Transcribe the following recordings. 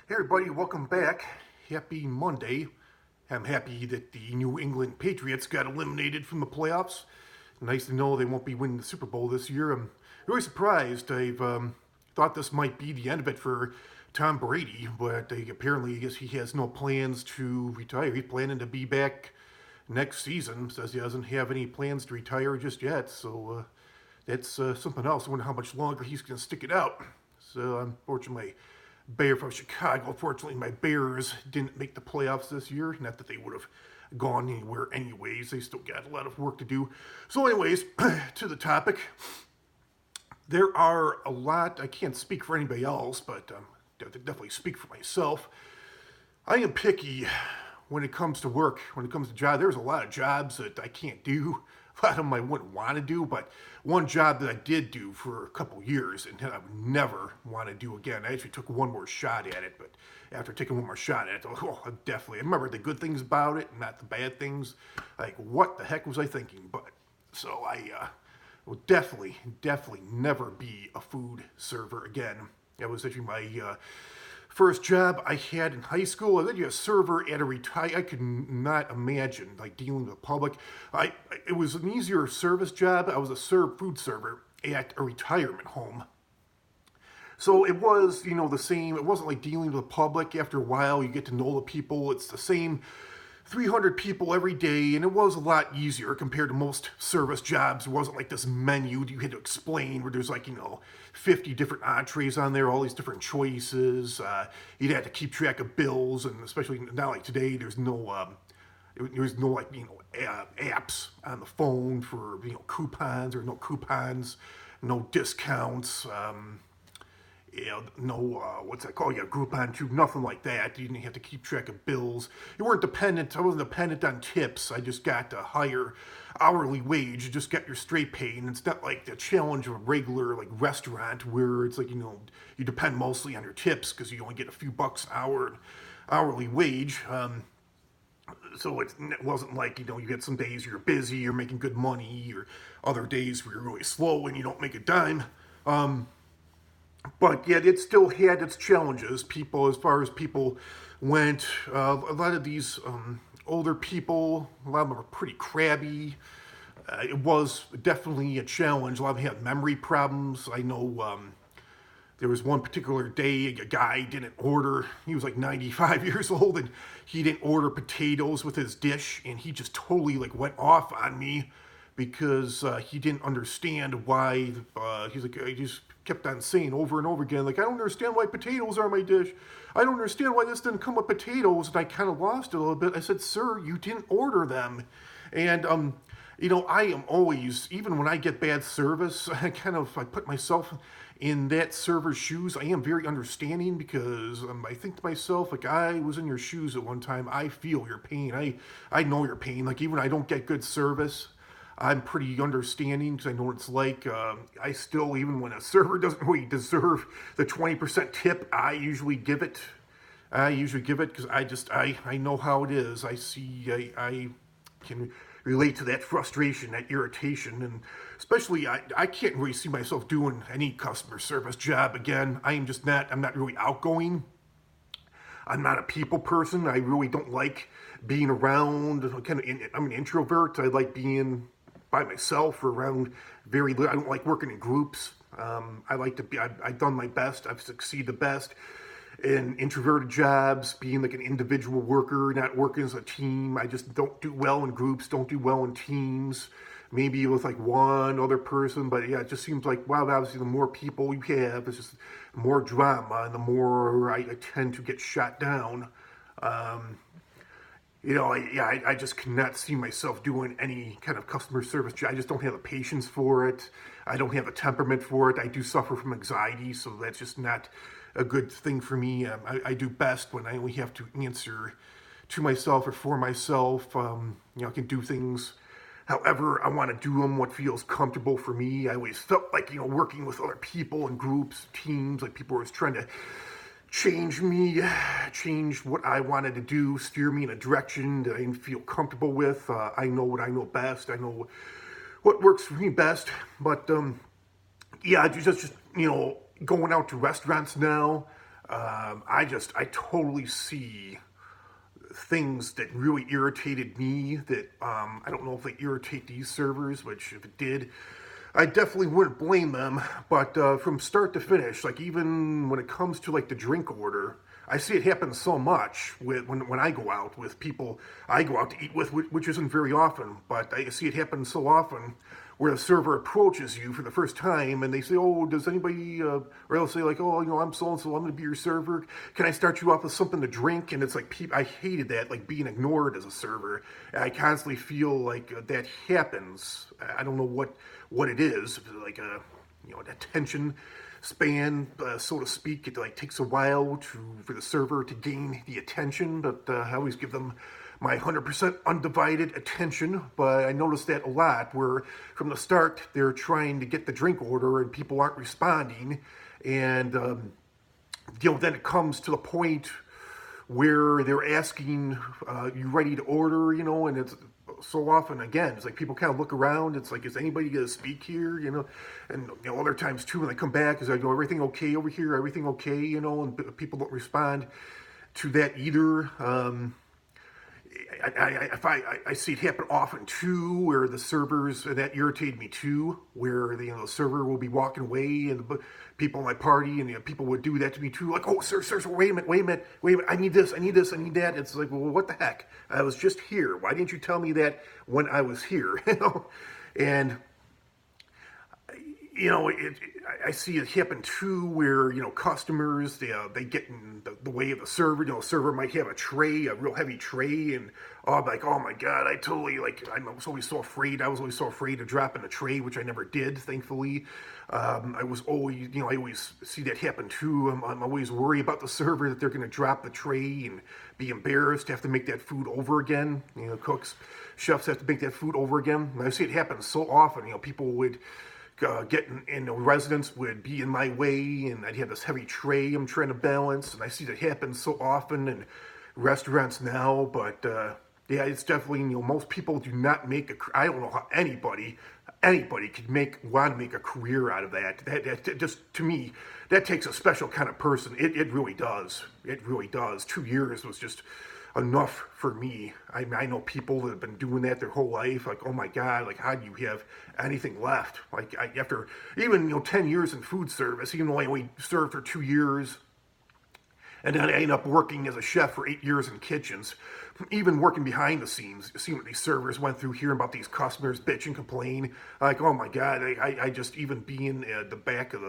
Hey everybody, welcome back. Happy Monday. I'm happy that the New England Patriots got eliminated from the playoffs. Nice to know they won't be winning the Super Bowl this year. I'm really surprised. I've thought this might be the end of it for Tom Brady, but apparently I guess he has no plans to retire. He's planning to be back next season. Says he doesn't have any plans to retire just yet, so that's something else. I wonder how much longer he's going to stick it out. So unfortunately, Bear from Chicago. Unfortunately, my Bears didn't make the playoffs this year. Not that they would have gone anywhere anyways. They still got a lot of work to do. So anyways, to the topic. There are a lot, I can't speak for anybody else, but definitely speak for myself. I am picky when it comes to work, when it comes to jobs. There's a lot of jobs that I can't do. A lot of them I wouldn't want to do, but one job that I did do for a couple years and I would never want to do again. I actually took one more shot at it, but after taking one more shot at it, I remember the good things about it, not the bad things. Like, what the heck was I thinking? But, so I will definitely never be a food server again. That was actually my first job I had in high school. And then you're a server at a I could not imagine like dealing with the public. It was an easier service job. I was a food server at a retirement home. So it was, the same. It wasn't like dealing with the public. After a while, you get to know the people. It's the same 300 people every day, and it was a lot easier compared to most service jobs. It wasn't like this menu you had to explain where there's 50 different entrees on there, all these different choices. You'd have to keep track of bills, and especially not like today, there's no apps on the phone for coupons or no coupons, no discounts. What's that called? Yeah, Groupon too, nothing like that. You didn't have to keep track of bills. You weren't dependent, I wasn't dependent on tips. I just got a higher hourly wage. You just got your straight pay. And it's not like the challenge of a regular restaurant where it's you depend mostly on your tips because you only get a few bucks an hour hourly wage. So it wasn't like, you get some days you're busy, you're making good money, or other days where you're really slow and you don't make a dime. But yet it still had its challenges. People, as far as people went, a lot of these older people, a lot of them were pretty crabby. It was definitely a challenge. A lot of them had memory problems. I know there was one particular day a guy didn't order. He was like 95 years old, and he didn't order potatoes with his dish, and he just totally went off on me because he didn't understand why. He just kept on saying over and over again, I don't understand why potatoes are my dish. I don't understand why this didn't come with potatoes. And I kind of lost it a little bit. I said, sir, you didn't order them. And, I am always, even when I get bad service, I put myself in that server's shoes. I am very understanding because I think to myself, I was in your shoes at one time. I feel your pain. I know your pain. Even when I don't get good service, I'm pretty understanding because I know what it's like. I still, even when a server doesn't really deserve the 20% tip, I usually give it. Because I know how it is. I can relate to that frustration, that irritation, and especially I can't really see myself doing any customer service job again. I'm not really outgoing. I'm not a people person. I really don't like being around. I'm an introvert. I like being by myself or around very little. I don't like working in groups. I like to be, I've done my best. I've succeeded the best in introverted jobs, being an individual worker, not working as a team. I just don't do well in groups, don't do well in teams. Maybe with one other person, but yeah, it just seems obviously the more people you have, it's just more drama, and the more I tend to get shot down. I just cannot see myself doing any kind of customer service job. I just don't have the patience for it. I don't have the temperament for it. I do suffer from anxiety, so that's just not a good thing for me. I do best when I only have to answer to myself or for myself. I can do things however I want to do them, what feels comfortable for me. I always felt working with other people in groups, teams, people were always trying to change me, change what I wanted to do, steer me in a direction that I didn't feel comfortable with. I know what I know best. I know what works for me best. But yeah, just going out to restaurants now. I totally see things that really irritated me that I don't know if they irritate these servers, which if it did, I definitely wouldn't blame them. But from start to finish, like even when it comes to like the drink order, I see it happen so much with when I go out with people I go out to eat with, which isn't very often, but I see it happen so often where the server approaches you for the first time and they say, "Oh, does anybody?" Or they'll say like, "Oh, I'm so and so. I'm going to be your server. Can I start you off with something to drink?" And it's like, I hated that, like being ignored as a server. And I constantly feel like that happens. I don't know what it is, like a an attention span, so to speak. It like takes a while for the server to gain the attention, but I always give them my 100% undivided attention. But I noticed that a lot, where from the start they're trying to get the drink order and people aren't responding, and then it comes to the point where they're asking, "You ready to order?" And it's so often, again, it's like people kind of look around. It's like, is anybody going to speak here? And other times too, when they come back, is like, everything okay over here? Everything okay? And people don't respond to that either. I see it happen often too, where the servers, and that irritated me too, where the server will be walking away, and the people in my party, and people would do that to me too, like, "Oh, sir, wait a minute, I need this, I need that." It's like, well, what the heck? I was just here. Why didn't you tell me that when I was here? And I see it happen too, where customers they get in the way of the server. The server might have a real heavy tray, and I'm like, oh my god, I was always so afraid. I was always so afraid of dropping a tray, which I never did, thankfully. I was always, I always see that happen too. I'm always worried about the server, that they're going to drop the tray and be embarrassed to have to make that food over again. Cooks, chefs have to make that food over again. And I see it happen so often. People would get in residents would be in my way, and I'd have this heavy tray I'm trying to balance, and I see that happen so often in restaurants now. But yeah, it's definitely, most people do not make I don't know how anybody could want to make a career out of that. That just, to me, that takes a special kind of person. It really does. It really does. 2 years was just enough for me. I know people that have been doing that their whole life. Like, oh my god, like, how do you have anything left? Like, after even 10 years in food service, even though I only served for 2 years, and then I ended up working as a chef for 8 years in kitchens, even working behind the scenes, seeing what these servers went through, hearing about these customers bitch and complain. Like, oh my god, I just, even being at the back of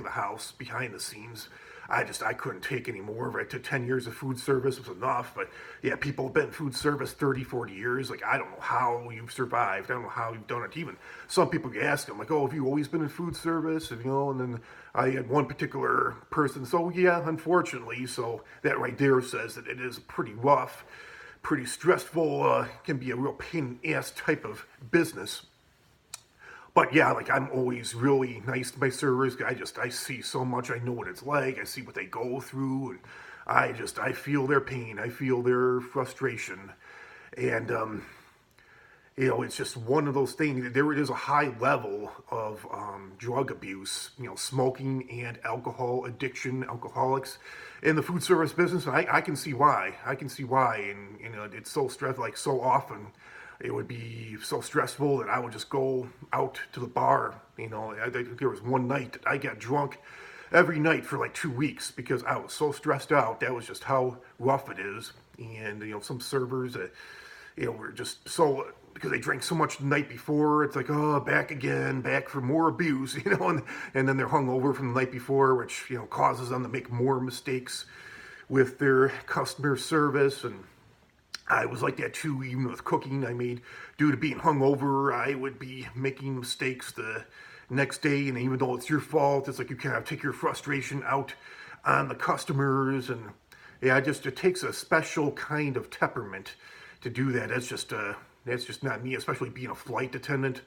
the house, behind the scenes, I couldn't take any more of it. To 10 years of food service was enough. But yeah, people have been in food service 30, 40 years. Like, I don't know how you've survived. I don't know how you've done it. Even some people, you ask them, like, "Oh, have you always been in food service?" And then I had one particular person, so yeah, unfortunately. So that right there says that it is pretty rough, pretty stressful, can be a real pain in the ass type of business. But yeah, like, I'm always really nice to my servers. I see so much. I know what it's like. I see what they go through, and I feel their pain. I feel their frustration, and it's just one of those things. There is a high level of drug abuse, smoking and alcohol addiction, alcoholics in the food service business. And I can see why. And it's so stressful. Like, so often, it would be so stressful that I would just go out to the bar. I think there was one night that I got drunk every night for like 2 weeks because I was so stressed out. That was just how rough it is. And some servers, were just so, because they drank so much the night before. It's like, oh, back again, back for more abuse, and then they're hungover from the night before, which causes them to make more mistakes with their customer service. And I was like that too, even with cooking. Due to being hungover, I would be making mistakes the next day, and even though it's your fault, it's like you kind of take your frustration out on the customers. And yeah, it takes a special kind of temperament to do that. That's just not me, especially being a flight attendant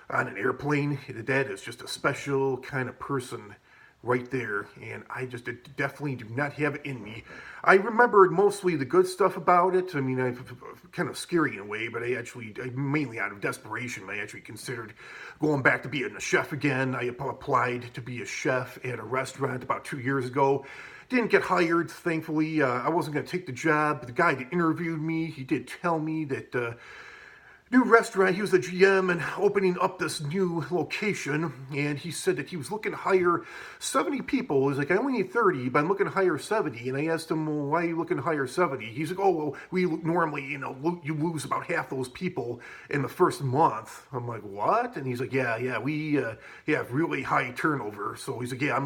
on an airplane. That is just a special kind of person right there, and I just definitely do not have it in me. I remembered mostly the good stuff about it. I mean, kind of scary in a way, but mainly out of desperation, I actually considered going back to being a chef again. I applied to be a chef at a restaurant about 2 years ago. Didn't get hired, thankfully. I wasn't going to take the job. But the guy that interviewed me, he did tell me that new restaurant. He was the GM and opening up this new location, and he said that he was looking to hire 70 people. He was like, I only need 30, but I'm looking to hire 70. And I asked him, well, why are you looking to hire 70? He's like, oh, well, we normally, you lose about half those people in the first month. I'm like, what? And he's like, yeah, we have really high turnover. So he's like, yeah,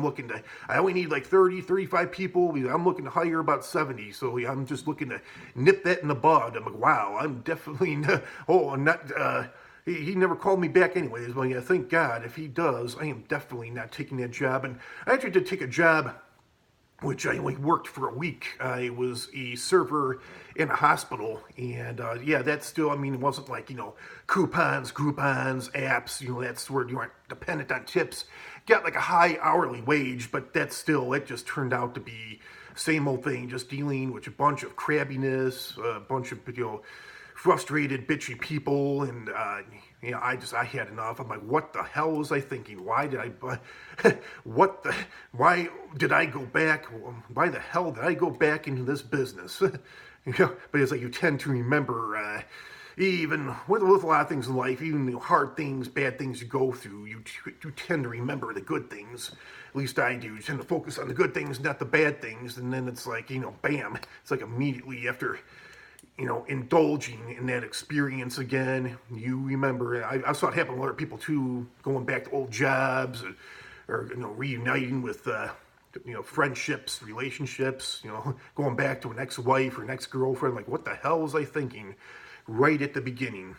I only need like 30, 35 people. I'm looking to hire about 70. So I'm just looking to nip that in the bud. I'm like, wow, I'm definitely, he never called me back anyways. Well, yeah, thank God. If he does, I am definitely not taking that job. And I actually did take a job, which I only worked for a week. I was a server in a hospital, and that's still, it wasn't like, coupons, Groupons, apps, that's where you aren't dependent on tips. Got like a high hourly wage, but it just turned out to be same old thing, just dealing with a bunch of crabbiness, a bunch of, frustrated, bitchy people, and I had enough. I'm like, what the hell was I thinking? Why did I go back? Why the hell did I go back into this business? But it's like you tend to remember, even with a lot of things in life, even hard things, bad things you go through, you tend to remember the good things. At least I do. You tend to focus on the good things, not the bad things, and then it's like, bam, it's like immediately after indulging in that experience again, you remember. I saw it happen to other people too, going back to old jobs, or reuniting with friendships, relationships, going back to an ex-wife or an ex-girlfriend. Like, what the hell was I thinking right at the beginning?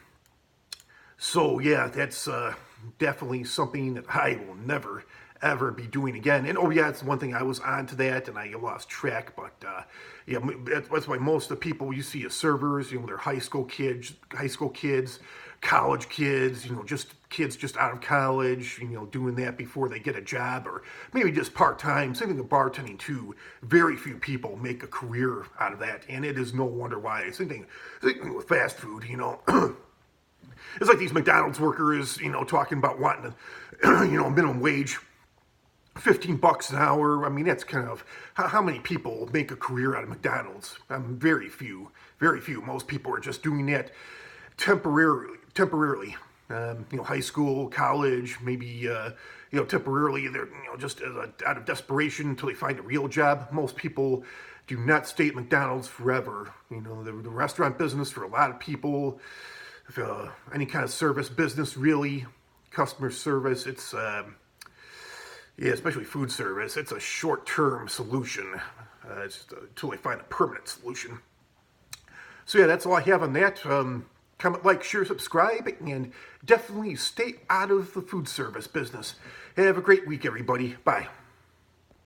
So yeah, that's definitely something that I will never ever be doing again. And it's one thing, I was onto that and I lost track, but that's why most of the people you see as servers, they're high school kids, college kids, just kids just out of college, doing that before they get a job, or maybe just part-time. Same thing with bartending too. Very few people make a career out of that, and it is no wonder why. Same thing with fast food, It's like these McDonald's workers, talking about wanting to, minimum wage, $15 an hour. That's kind of how many people make a career out of McDonald's. Very few. Most people are just doing that temporarily. High school, college, maybe, temporarily. They're, just out of desperation until they find a real job. Most people do not stay at McDonald's forever. The restaurant business, for a lot of people, any kind of service business, really, customer service, it's especially food service, it's a short-term solution. It's just until they find a permanent solution. So that's all I have on that. Comment, like, share, subscribe, and definitely stay out of the food service business. Have a great week, everybody. Bye.